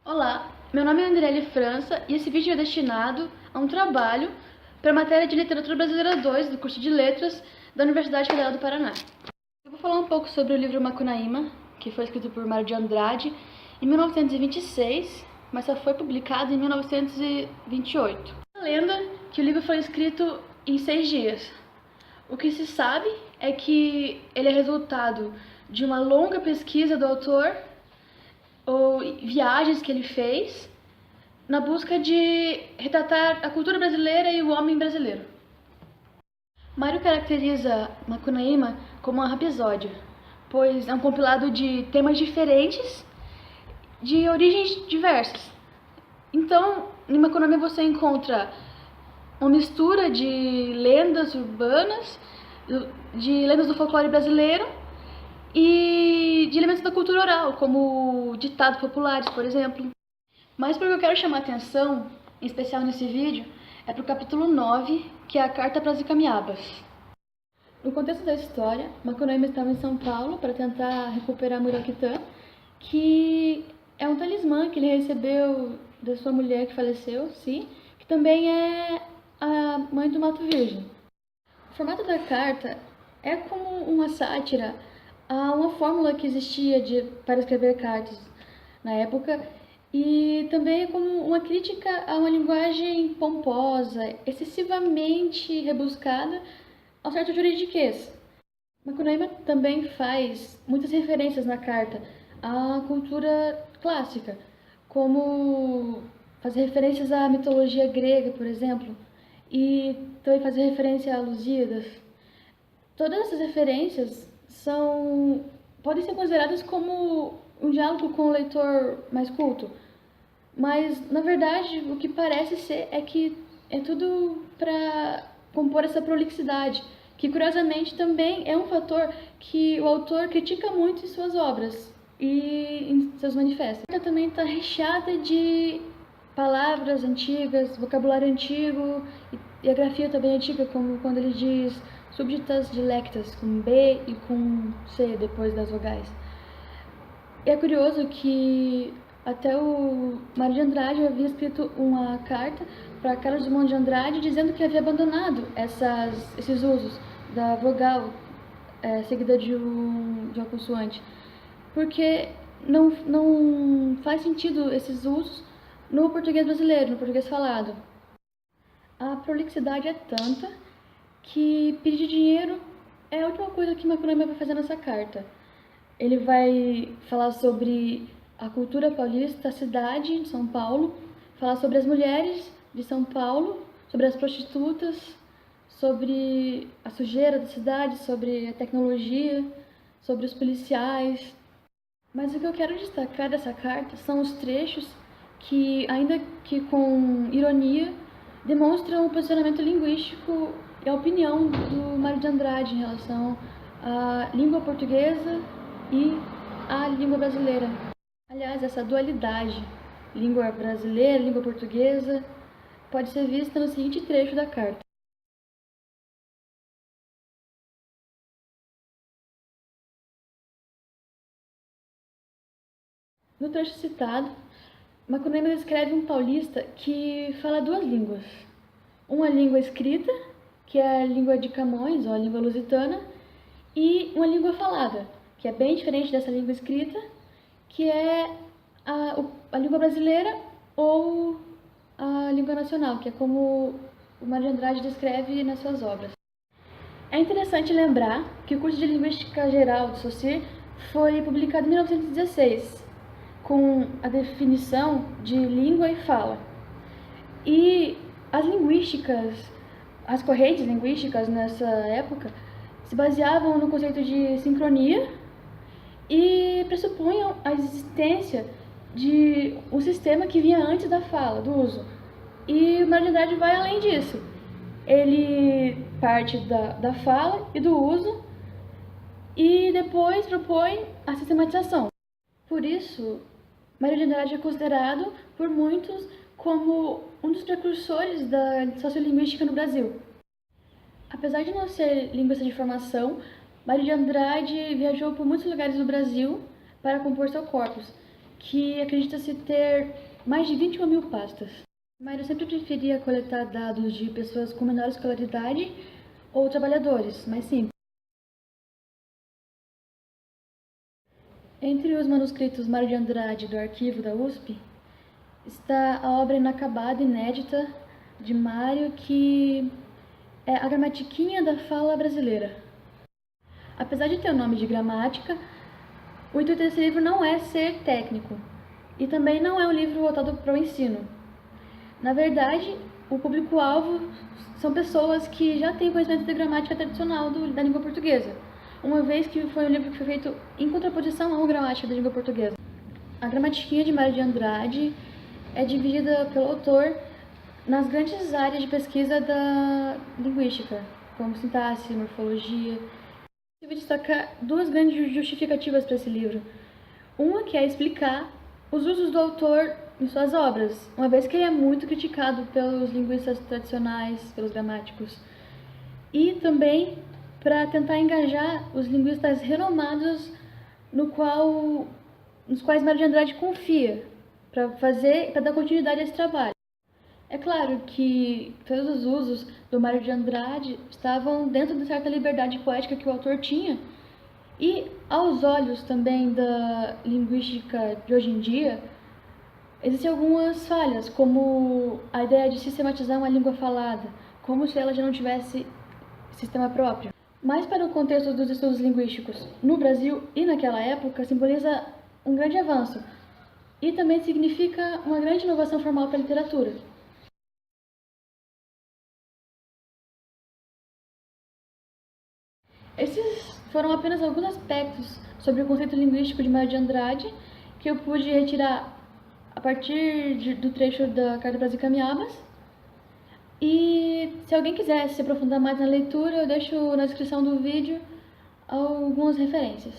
Olá, meu nome é Andriele França e esse vídeo é destinado a um trabalho para a matéria de Literatura Brasileira 2 do curso de Letras da Universidade Federal do Paraná. Eu vou falar um pouco sobre o livro Macunaíma, que foi escrito por Mário de Andrade em 1926, mas só foi publicado em 1928. A lenda que o livro foi escrito em 6 dias. O que se sabe é que ele é resultado de uma longa pesquisa do autor ou viagens que ele fez na busca de retratar a cultura brasileira e o homem brasileiro. Mário caracteriza Macunaíma como uma rapsódia, pois é um compilado de temas diferentes de origens diversas. Então, em Macunaíma você encontra uma mistura de lendas urbanas, de lendas do folclore brasileiro e de elementos da cultura oral, como ditados populares, por exemplo. Mas porque eu quero chamar a atenção, em especial nesse vídeo, é para o capítulo 9, que é a Carta para as Icamiabas. No contexto da história, Macunaíma estava em São Paulo para tentar recuperar Muraquitã, que é um talismã que ele recebeu da sua mulher que faleceu, sim, que também é a mãe do Mato Virgem. O formato da carta é como uma sátira a uma fórmula que existia para escrever cartas na época e também é como uma crítica a uma linguagem pomposa, excessivamente rebuscada, ao certo juridiquês. Macunaíma também faz muitas referências na carta à cultura clássica, como fazer referências à mitologia grega, por exemplo, e também fazer referência a Lusíadas. Todas essas referências podem ser consideradas como um diálogo com o leitor mais culto, mas na verdade o que parece ser é que é tudo para compor essa prolixidade, que curiosamente também é um fator que o autor critica muito em suas obras e em seus manifestos. Ela também está recheada de palavras antigas, vocabulário antigo e a grafia também antiga, como quando ele diz súbditas dilectas, com B e com C depois das vogais. E é curioso que até o Mário de Andrade havia escrito uma carta para Carlos Drummond de Andrade dizendo que havia abandonado esses usos da vogal seguida de uma consoante, porque não faz sentido esses usos no português brasileiro, no português falado. A prolixidade é tanta que pedir dinheiro é a última coisa que Macunaíma vai fazer nessa carta. Ele vai falar sobre a cultura paulista, a cidade de São Paulo, falar sobre as mulheres de São Paulo, sobre as prostitutas, sobre a sujeira da cidade, sobre a tecnologia, sobre os policiais. Mas o que eu quero destacar dessa carta são os trechos que, ainda que com ironia, demonstram o posicionamento linguístico e a opinião do Mário de Andrade em relação à língua portuguesa e à língua brasileira. Aliás, essa dualidade, língua brasileira, língua portuguesa, pode ser vista no seguinte trecho da carta. No trecho citado, Macunaíma descreve um paulista que fala duas línguas. Uma língua escrita, que é a língua de Camões, ou a língua lusitana, e uma língua falada, que é bem diferente dessa língua escrita, que é a língua brasileira ou a língua nacional, que é como o Mário de Andrade descreve nas suas obras. É interessante lembrar que o curso de Linguística Geral do Saussure foi publicado em 1916, com a definição de língua e fala. E as correntes linguísticas nessa época se baseavam no conceito de sincronia e pressupunham a existência de um sistema que vinha antes da fala, do uso. E o Mário de Andrade vai além disso. Ele parte da fala e do uso e depois propõe a sistematização. Por isso, Mário de Andrade é considerado por muitos como um dos precursores da sociolinguística no Brasil. Apesar de não ser linguista de formação, Mário de Andrade viajou por muitos lugares do Brasil para compor seu corpus, que acredita-se ter mais de 21 mil pastas. Mas eu sempre preferia coletar dados de pessoas com menor escolaridade ou trabalhadores, mais simples. Entre os manuscritos Mário de Andrade do arquivo da USP, está a obra inacabada, inédita, de Mário, que é a Gramatiquinha da Fala Brasileira. Apesar de ter o nome de gramática, o intuito desse livro não é ser técnico, e também não é um livro voltado para o ensino. Na verdade, o público-alvo são pessoas que já têm conhecimento da gramática tradicional da língua portuguesa, uma vez que foi um livro que foi feito em contraposição à gramática da língua portuguesa. A Gramatiquinha de Mário de Andrade é dividida pelo autor nas grandes áreas de pesquisa da linguística, como sintaxe, morfologia. Eu vou destacar duas grandes justificativas para esse livro. Uma que é explicar os usos do autor em suas obras, uma vez que ele é muito criticado pelos linguistas tradicionais, pelos gramáticos. E também para tentar engajar os linguistas renomados nos quais Mário de Andrade confia, para dar continuidade a esse trabalho. É claro que todos os usos do Mário de Andrade estavam dentro de certa liberdade poética que o autor tinha, e aos olhos também da linguística de hoje em dia, existem algumas falhas, como a ideia de sistematizar uma língua falada, como se ela já não tivesse sistema próprio. Mas para o contexto dos estudos linguísticos no Brasil e naquela época, simboliza um grande avanço e também significa uma grande inovação formal para a literatura. Esses foram apenas alguns aspectos sobre o conceito linguístico de Mário de Andrade que eu pude retirar a partir do trecho da Carta Brasil Camiabas. E se alguém quiser se aprofundar mais na leitura, eu deixo na descrição do vídeo algumas referências.